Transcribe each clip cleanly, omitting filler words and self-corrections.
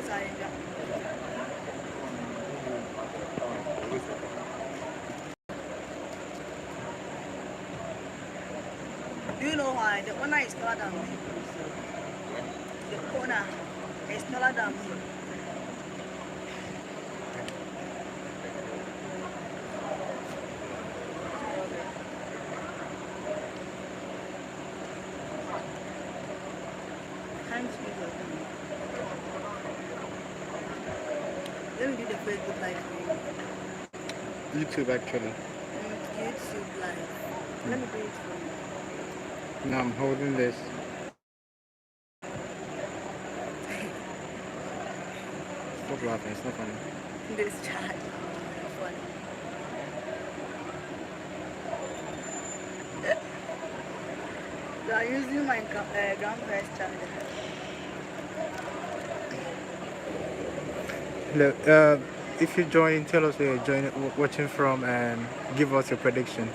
Do you know why? The owner is taller than me. The owner is taller than me. Can't speak of him. Let me do the Facebook live for you. YouTube actually. YouTube live. Let me do it for you. No, I'm holding this. Stop laughing, it's not funny. This chat. Funny. You are using my grandpa's charger. Look, if you join, tell us where you're watching from and give us your prediction.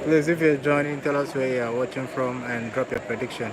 Please, if you're joining, tell us where you're watching from and drop your prediction.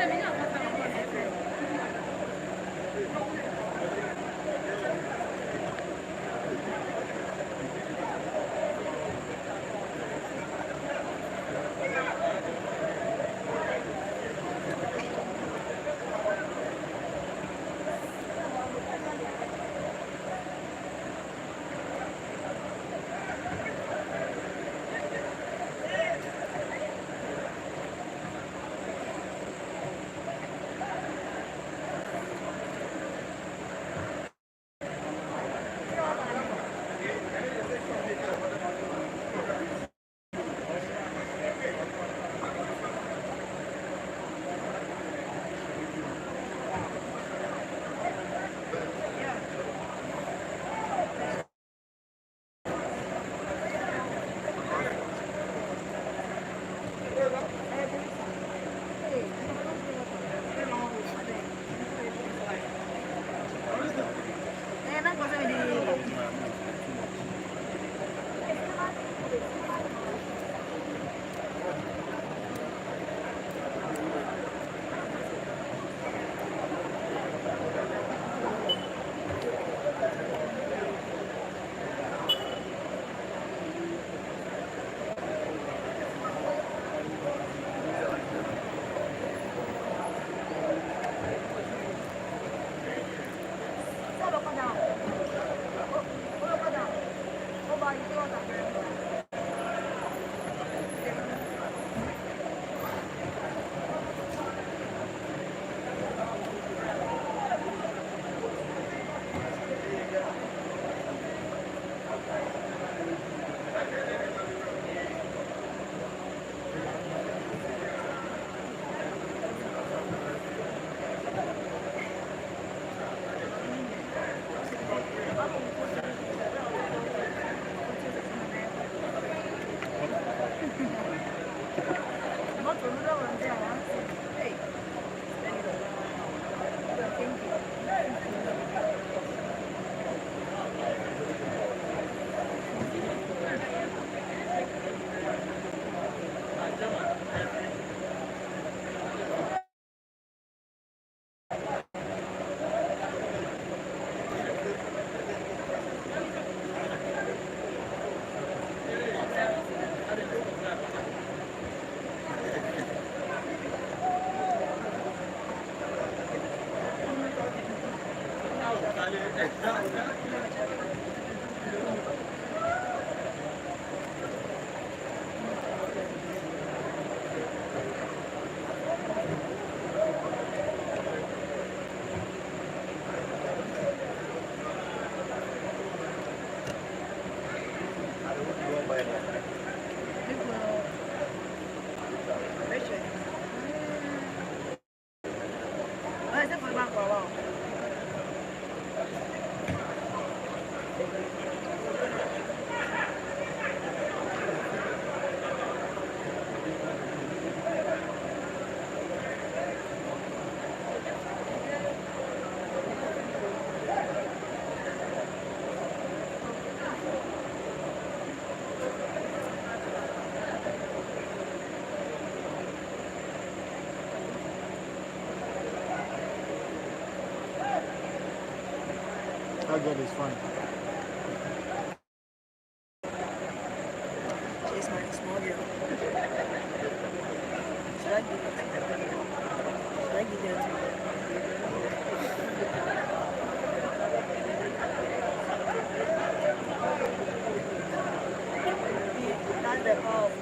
Enak kok sama di That girl is fine. She's my small girl. Should I give it to her? Should I give it to her? That's the power.